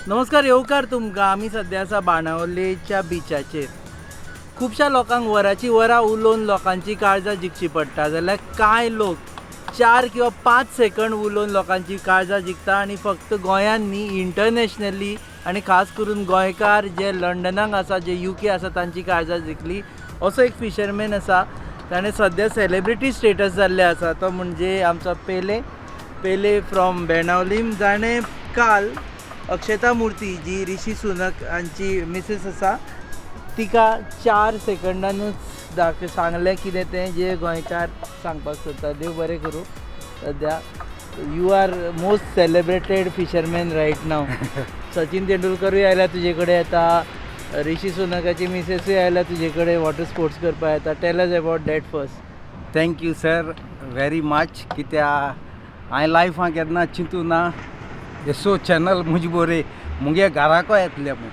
नमस्कार येवकार तुमकां. आमी सद्या आसा बाणावलेच्या बिचाचेर. खुबश्या लोकांक वरांची वरां उलोवन लोकांची काळजां जिखची पडटा, जाल्यार कांय लोक 4 किंवा 5 सेकंड उलोवन लोकांची काळजां जिखता आनी फक्त गोंयांत न्ही, इंटरनॅशनली आनी खास करून गोंयकार जे लंडनाक आसा, जे UK आसा, तांची काळजां जिखली. असो एक फिशरमॅन आसा, ताणें सद्या सेलिब्रिटी स्टेटस जाल्ले आसा. तो म्हणजे आमचो पेले फ्रॉम बेणावलीम, जाणें काल अक्षता मूर्ती जी ऋषी सुनक हांची मिसेस आसा तिका 4 सेकंडानूच सांगलें कितें तें जे गोंयकार सांगपाक सोदता. देव बरें करूं. सद्या you are most celebrated fisherman right now. Sachin तेंडुलकरूय आयला तुजे कडेन येता, ऋषी सुनकाची मिसेसूय आयला तुजे कडेन वॉटर स्पोर्ट्स करपाक येता. Tell us about that first. Thank you sir very much. कित्याक हांवें लायफान केन्ना चिंतूं ना एसो चॅनल मुजे बरे मुगे घराको येतले म्हूण.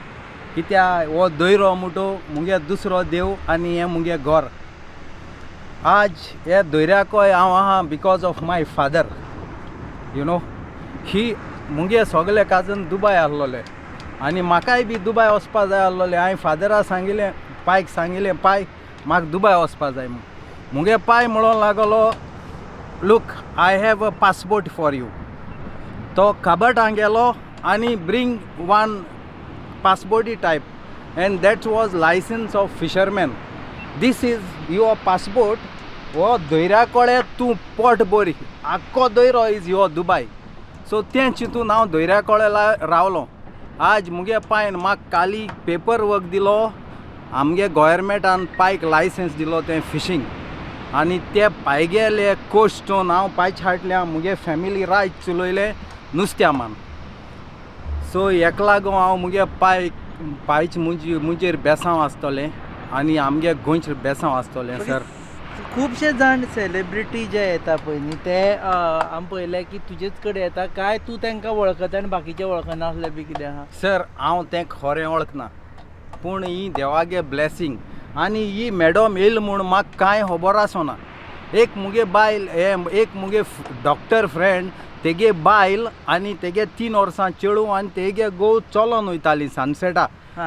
कित्याक हो दयरो मुठो मुगे दुसरो देव आनी हें मुगे घर. आज हे दर्याकोय हांव आहा because of my father. You know he मुगे सगळे काजन दुबय आहलोले आनी म्हाकाय बी दुबय वचपा जाय आहलोलें. हांवें फादराक सांगिल्लें, पायक सांगिल्लें, पाय म्हाका दुबय वचपा जाय म्हूण. मुगे पाय म्हणूंक लागलो, look I have a passport for you. तो कबटान गेलो आनी ब्रिंग वन पासपोर्टी type and that was licence of fisherman. This is your passport. हो दर्या कळे तूं पोट बरी, आख्खो दर्यो इज युअर दुबय. सो तें चिंतून हांव दर्या कळे रावलो. आज मुगे पायन म्हाका काली पेपर वर्क दिलो, आमगे गोवोरमेंटान पायक लायसन्स दिलो तें फिशींग. आनी ते पायगेले कोस्टोन हांव पायच हाडल्या, मुगे फॅमिली रायट चलयलें नुस्त्या मान. सो हेका लागून हांव मुगे पायच मुजेर बेसांव आसतलें आनी आमगे गोंयचेर बेसांव आसतलें सर. खुबशे जाण सेलिब्रिटी जे येता पळय न्ही ते आमी पळयलें की तुजेच कडेन येता काय तूं तांकां वळखता आनी बाकीचे वळखना आसले बी कितें आहा? सर हांव तेंक खरें वळखना, पूण ही देवागे ब्लेसींग. आनी ही मॅडम येयली म्हूण म्हाका कांय खबर आसना. एक मुगे बायल एक मुगे डॉक्टर फ्रेंड तेगे बायल आनी तेगे 3 वर्सां चेडूं आनी तेगे घोव चलोन वयताली सनसेटा.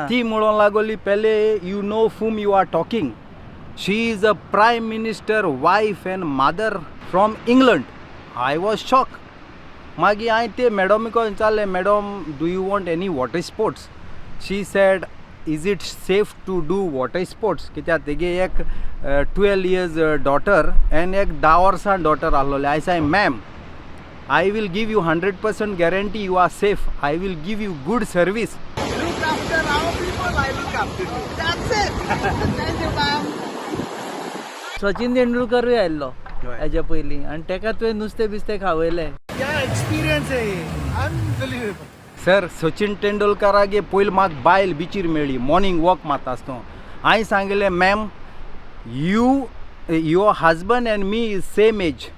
ती म्हणूंक लागली, Pele you know whom you are talking. She is a prime minister wife and mother from England. I was shocked. मागीर हांवें ते मॅडमीक विचारलें, madam do you want any water sports? She said, is it safe to do water sports? कित्याक तेगे एक 12 years daughter end एक 10 वर्सां डॉटर आहलोले. I say, ma'am I will give you 100% guarantee you are safe. I will give you good service. Look after our people, I look after you. That's it. Thank you, ma'am. Sachin तेंडुलकरूय आयल्लो हेच्या पयलीं आनी ताका तुवें नुस्तें बिस्तें खावयलें. क्या एक्सपीरियंस है ये, अनबिलीवेबल. सर सचिन तेंडुलकरागे पयलीं म्हाका बायल बिचीर मेळ्ळी मॉर्निंग वॉक मारता आसतना. हांवें सांगिल्लें, ma'am your husband and me is same age,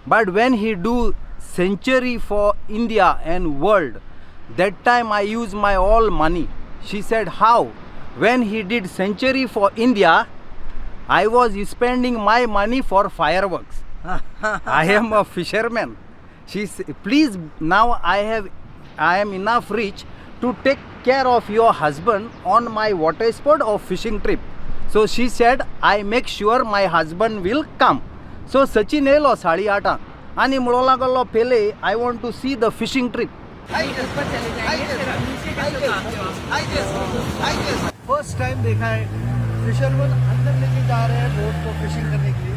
but when he do century for India and world, that time I use my all money. She said, how? When he did century for India, I was spending my money for fireworks. I am a fisherman. She said, please, now I am enough rich to take care of your husband on my water sport or fishing trip. So she said, I make sure my husband will come. So Sachin येलो 8:30 आनी म्हणूंक लागलो, Pele I want to see the fishing trip. First time देखा है fisherman अंदर लेके जा रहे हैं बोट को फिशिंग करने के लिए,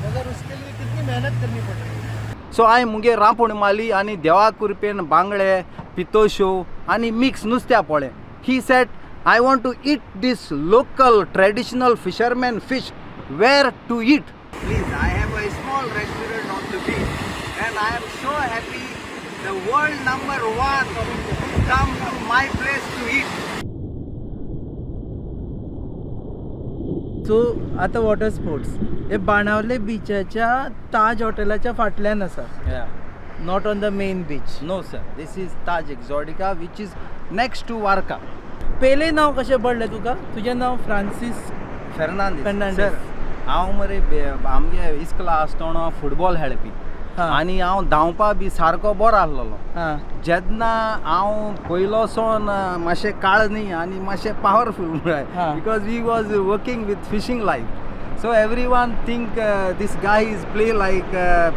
मगर उसके लिए कितनी मेहनत करनी पड़ रही है. सो हांवें मुगे रांपोण मारली आनी देवा कृपेन बांगडे, पितोश्यो आनी मिक्स नुस्त्या पळय. He said, I want to eat these local traditional fisherman fish. Where to eat? Please, I have a small restaurant on the beach and I am so happy the world #1 come to my place to eat. So आतां water sports हे बाणावले बिचाच्या ताज हॉटेलाच्या फाटल्यान आसा, not on the main beach. No sir, this is Taj Exotica which is next to Varka. पेले नांव कशें पडलें तुका? तुजें नांव Francis Fernandez. Fernandez. Sir, हांव मरे आमगे इस्कला आसतना फुटबॉल खेळपी आनी हांव धांवपा बी सारको बरो आसलोलो हां जेन्ना हांव पयलोसोन मातशें काळ न्ही आनी मातशें पावरफूल म्हळ्यार हां. Because we was working with fishing life so every one think this guy is play like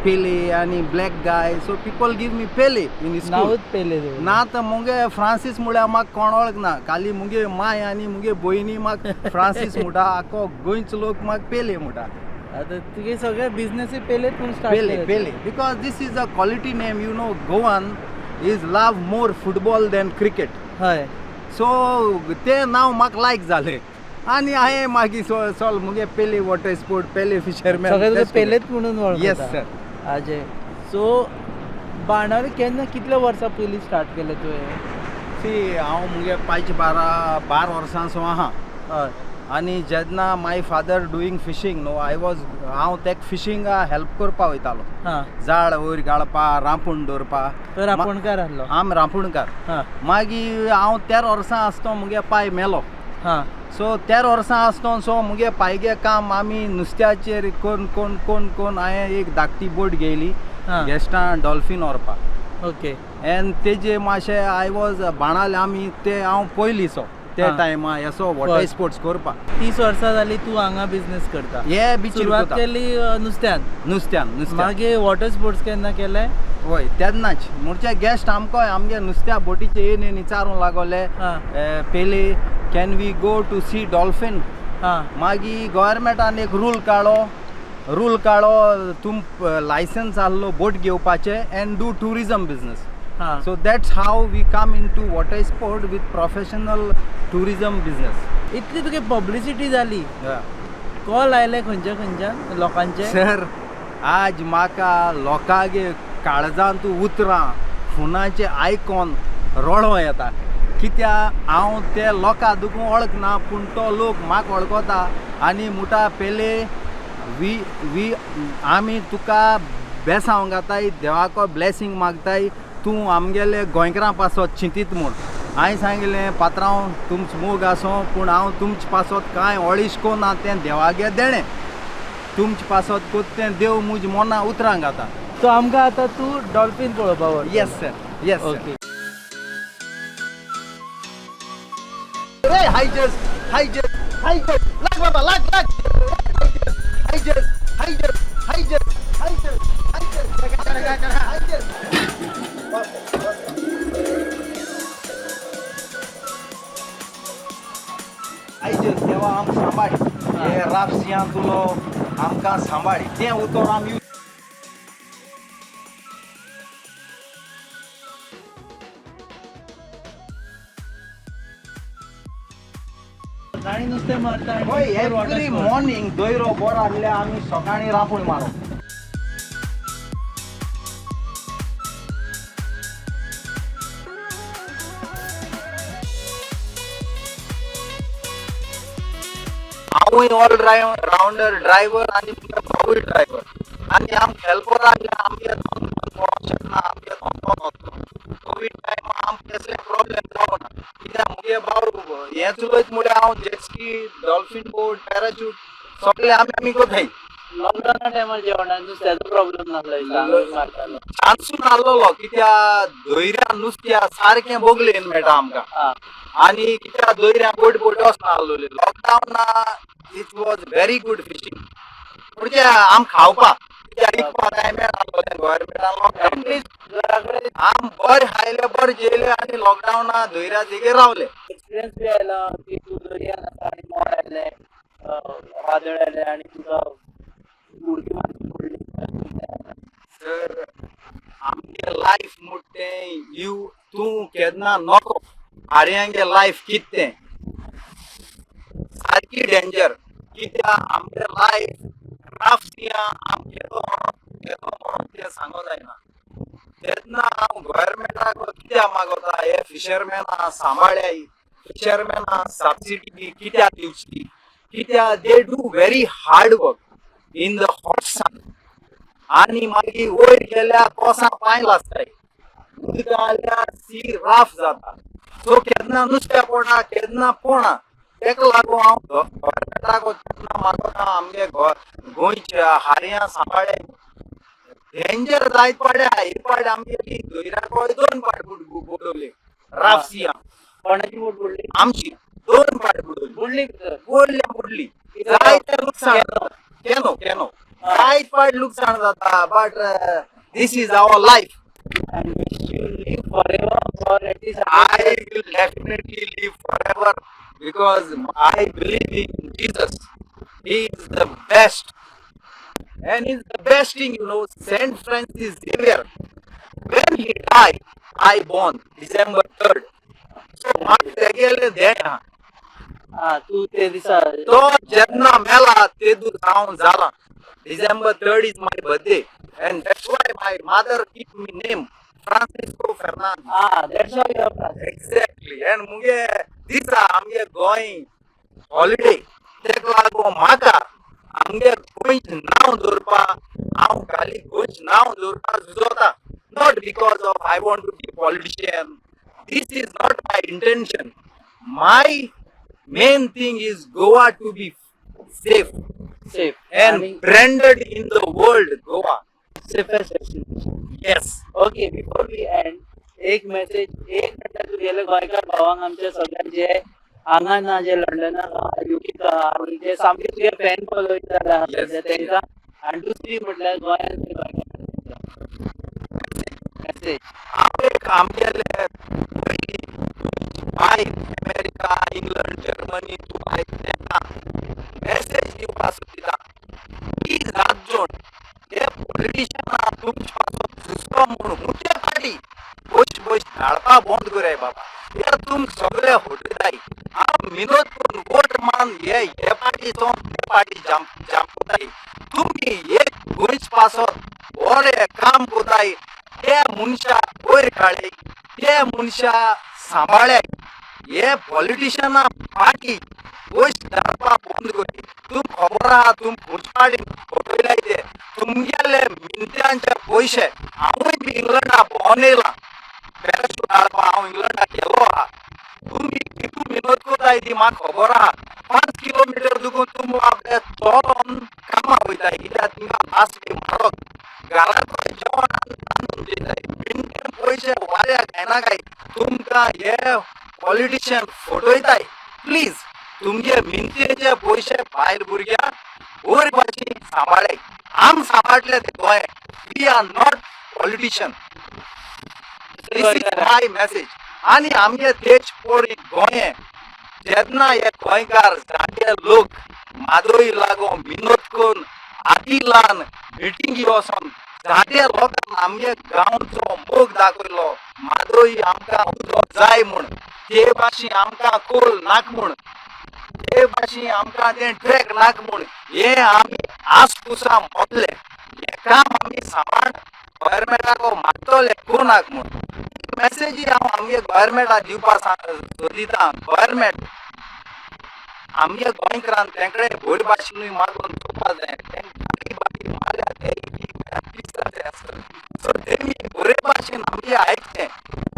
Pele आनी black guy so people give me Pele in school नावच पेले ना तर मुगे फ्रांसीस म्हळ्यार म्हाका कोण वळखना खाली मुगे माय आनी मुगे भयणी म्हाका फ्रांसीस म्हणटा आख्खो गोंयचो लोक म्हाका पेले म्हणटा आता तुगे सगळे बिझनेस पेलेत म्हणून start Pele, Pele, because this is a quality name, you know, Goan is love more football than cricket. हय So ते नाव म्हाका लायक जालें आनी हांवें मागीर सोल मुगे पेले वॉटर स्पोर्ट पेले फिशरमॅन सगळे तुगे पेलेत म्हणून वळखता yes sir Ajay so Benaulim केन्ना कितल्या वर्सां पयलीं स्टार्ट केलें तुवें सी हांव मुगे पांच बारा वर्सांचो आहा हय आनी जेन्ना माय फादर डुईंग फिशींग न्हू हांव तेका फिशींगा हेल्प करपा वयतालो हां जाळ वयर घालपा रांपूण दवरपा तर रांपोणकार आहलो आम रांपूणकार हां मागीर हांव 13 वर्सां आसतो मुगे पाय मेलो हां सो 13 वर्सां आसतो सो मुगे पायगे काम आमी नुस्त्याचेर कोण हांवें एक धाकटी बोट घेयली हां गेस्टां डॉल्फीन व्हरपा ओके एन तेजे मातशें आय वॉज बाणाले आमी ते हांव पयलींचो ते हां. टायमा येसो वॉटर स्पोर्ट्स करपा 30 वर्सां जालीं तूं हांगा बिझनेस करता हे बिचीर सुरवात कोता. केली नुस्त्यान नुस्त्यान मागीर वॉटर स्पोर्ट्स केन्ना केलें वय तेन्नाच म्हणचे गेस्ट आमकां आमगे नुस्त्या बोटीचे येवन विचारूंक लागले हां Pele can we go to see dolphin हां मागीर गव्हर्मेंटान एक रूल काडलो तुम लायसन्स आहलो बोट घेवपाचे एंड डू टुरिजम बिझनेस हां so that's how we come in to water sport with professional tourism business इतली तुगे पब्लिसिटी जाली कॉल आयले खंयच्या लोकांचे सर आज म्हाका लोकांगे काळजांत उतरां फोनाचे आयकॉन रडो येता कित्या हांव ते लोकां दुखून वळखना पूण तो लोक म्हाका वळखता आनी म्हणटा पेले वी आमी तुका बेसांव घाताय देवाको ब्लेसींग मागताय तूं आमगेले गोंयकारां पासत चिंतीत म्हूण हांवें सांगिल्लें पात्रांव तुमचो मोग आसो पूण हांव तुमचे पासत कांय ऑळीश कोना तें देवागे देणें तुमचे पासत कोत तें देव मुज मोना उतरां घाता सो आमकां आतां तूं डॉल्फीन पळोवपा व्हरता yes sir yes okay hi just लाग बाबा लाग हाय जस्ट देवा आम सांबाळी हे रापसियां तुलो आमकां सांबाळी तें उतर आमी सकाळीं नुस्तें मारता आनी होय नंतर water एवरी sport. मॉर्निंग दोयरो बरो आहल्यार आमी सकाळीं रांपूण मारो हांवूय ऑल रावंडर ड्रायव्हर आनी मुगे भाऊय ड्रायव्हर आनी आमकां हेल्पर आहल्यार आमगे आमगे कोवीड टायमा आमकां कसले प्रॉब्लेम जावना कित्याक मुगे भाऊ हें चलयत म्हळ्यार हांव जेटस्की डॉल्फीन बोट पॅराशूट सगळे आमी कोताय लॉकडावना टायमार जेवणाक नुस्त्याचो प्रॉब्लेम नासलो मारतालो चान्सून आहलोलो कित्याक धैर्यान नुस्त्या सारकें बोगलेन मेळटा आमकां हां आनी कित्याक दोयऱ्या बोट वचना आहलोली लॉकडावना it was very good fishing म्हणजे आम खावपा कित्याक विकपा काय मेळनासलोलें गव्हर्मेंटान एटलीस्ट घरा कडेन आम बरें खायले बरें जेयले आनी लॉकडावना धैर्या देगेर रावले एक्सपिरियन्स बी आयला की तूं दर्यान आसा आनी मोड आयलें वादळ आयलें आनी तुका उडकी मारची पडली सर आमगे लायफ म्हणटें यू तूं केन्ना नोको आर्यांगे लायफ कितें सारकी डेंजर कित्याक आमगे लायफ राफसियां आमगे तें सांगो जायना तेन्ना हांव गव्हर्मेंटाक कित्याक मागता हे फिशरमॅनां सांबाळ्याय फिशरमॅनां सबसिडी कित्याक दिवची कित्याक they do very hard work in the hot sun आनी मागीर वयर गेल्यार कोसां पांय लासताय उदका आल्यार सी राफ जाता सो केन्ना नुस्तें पडना केन्ना पोना तेका लागून हांव गव्हर्मेंटाक केन्ना मागता आमगे गोंयच्या हार्यां सांबाळ्याय डेंजर जायत पडे हे पाड आमगे दोयरा कोय 2 पाड बुडवले राफसिया कोणाची बोट बुडली? आमची 2 पाड बुडवली बुडली तर बुडली जायत नुकसान केनो केनो जायत पाड नुकसान जाता but this is our life. and wish you live forever for at least I will definitely live forever because I believe in Jesus. He is the best. And he's the best thing, Saint Francis Xavier. When he died, I born December 3rd. So माझे तेगेले देणा. तू ते दिसा तो जेन्ना मेला ते दूर जावन जाला. December 3rd is my birthday. And that's why my mother keep me name Francisco Fernandez. that's how you are. Exactly. And मुगे दिसा आमगे going holiday. तेक लागो म्हाका आमगे गोंयच नांव दवरपा हांव खाली गोंयच नांव दवरपा झुजोता. Not because of I want to be politician. This is not my intention. My main thing is Goa to be safe Safe and branded in the world Goa. safest destination. Yes. Okay before we end एक message एक म्हणटा तूं गेले गोंयकार भावांक आमच्या सगळ्यांचे हांगा ना जे लंडनाक युकेक आनी जे सामके तुगे फॅन फॉलोईंग Yes. तेंकां आनी दुसरी म्हटल्यार गोंयांत ते मेसेज आमगेले भाय अमेरिका इंग्लंड जर्मनी दुबय तेंकां मेसेज दिवपा सोदिता प्लीज हात जोड हे पॉलिटिशियनां तुमचे झुजतो म्हणून मुख्य पार्टी बस धाडपा बंद कराय बाबा हे तुम सगळे होटताय हांव विनोद करून वोट मान हे पार्टीचो ते पार्टी जांपताय तुमी एक गोंयच पासत बरे काम कोताय ते मनशा वयर काडे ते मनशा सांबाळे हे पॉलिटिशियनां पार्टी गोंय धाडपा बंद करी तुम खबर आहा तुम पार्टी फटयलाय ते तुमगेले मिनत्यांचे पयशे हांवूय बी इंग्लंडा भोंवन येयलां पॅराशूट धाडपा हांव इंग्लंडा गेलो आहा तुमी कितू मेहनत कोताय ती म्हाका खबर आहा 5 किलोमीटर दुखून तुम चलोन कामां वयताय कित्याक तुमकां पास बी म्हारग घरांत जेवण रांदून दिताय मिनटेन पयशे वाऱ्याक येनाकाय तुमकां हे पॉलिटिशियन फटयताय प्लीज तुमगे मिनतेचे पयशे भायल भुरग्यांक वयर भाशेन सांबाळाय आम सांबाळटले ते Goa we are not politician this is my message आनी आमगे देश पळय गोंय जेन्ना हे गोंयकार जाणटे लोक मादोळी लागोन विनोद करून आटी लावन मिटिंगी वचोन जाणटे लोकांक आमगे गांवचो मोग दाखयलो मादोळी आमकां उदक जाय म्हूण ते भाशेन आमकां कोल नाका म्हूण ते भाशेन आमकां तें ट्रॅक नाका म्हूण हे आमी आसपुसा मोतले हे काम आमी सांबाळ गव्हर्मेंटाक मागतले कोणाक म्हूण मेसेजी हांव आमगे गव्हर्मेंटाक दिवपा सोदिता गव्हर्मेंट आमगे गोंयकारान तेंकडे व्हड भाशेनूय मागून चोवपा जाय सो तेमी बरे भाशेन आमगे आयकचें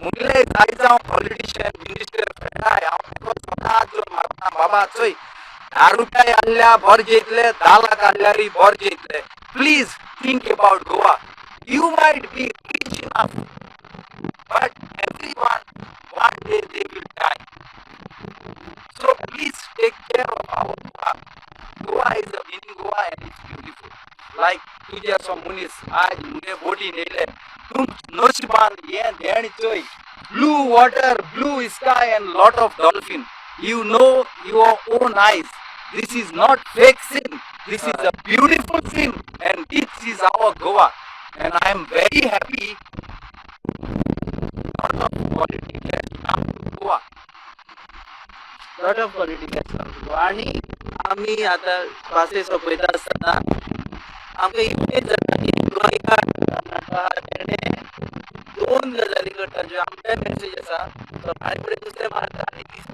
मुगले जाय जावं पॉलिटिशियन मिनिस्टर फेडाय हांव तेका स्वता हात जोडून मारता बाबा चोय 10 रुपया आहल्या बोर जैतले 10 लाख आहल्यारूय बोर जैतले please think about Goa you might be rich enough but everyone one day they will die so please take care of our Goa. Goa is a mini Goa and it's beautiful like तुझ्या समोनीस आज मुगे बोटी नेले तुम नशिबान हे देण चोय blue water blue sky and lot of dolphin you know your own eyes this is not fake sin this is a beautiful sin and this is our Goa and I am very happy lot of politicians come to Goa. Lot of political आणि आमी आतां पासे सोंपयता आसतना आमकां इतकें जाता की गोंयकार तेणे 2 गजाली करता ज्यो आमचे मेसेज आसा सकाळी फुडें नुस्तें मारता आनी दीस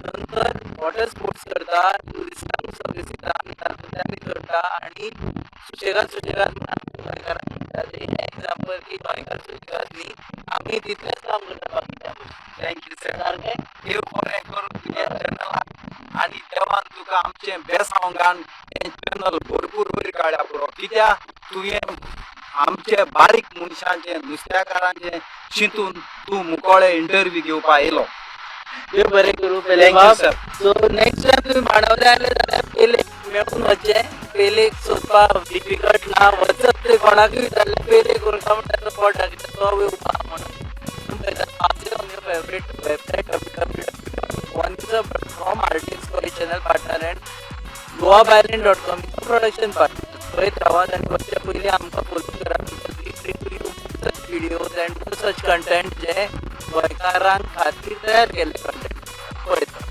नंतर वॉटर स्पोर्ट्स करता ट्युरिस्टांक सर्वीस दिता आनी तातूंतल्यान करता आनी सुशेगाद गोंयकारांक म्हणटा तें हें एग्जाम्पल की गोंयकार सुशेगाद न्ही आमी तितलेंच काम करता बाकीच्या थँक्यू सर सारकें देव बरें करून तुझ्या चॅनलाक आनी देवान तुका आमचें बेसांगान हें चॅनल भरपूर वयर काडल्या पुरो कित्याक तुवें आमचे बारीक मनशांचे नुस्तेकारांचे चिंतून तूं मुकोळे इंटरव्यू घेवपा येयलो. देव बरें करूं पेले Thank you, बाब. sir. सो नेक्स्ट टाइम तुम्ही बाणावले आले जाल्यार पेले मेळून वचचे. पेलेक सोदपाक डिफिकल्ट ना, वचत ते कोणाकूय जाल्यार पेले करून म्हणटा पोटा कित्याक तो येवपा म्हणून आमचे favourite website www.1.com RDXGOA channel partner and goabyland.com production partner. पळयत रावात आनी वचचे पयलीं आमकां फॉलो करात. such videos and such content जे गोंयकारां खातीर तयार केले कंटेंट पळयता.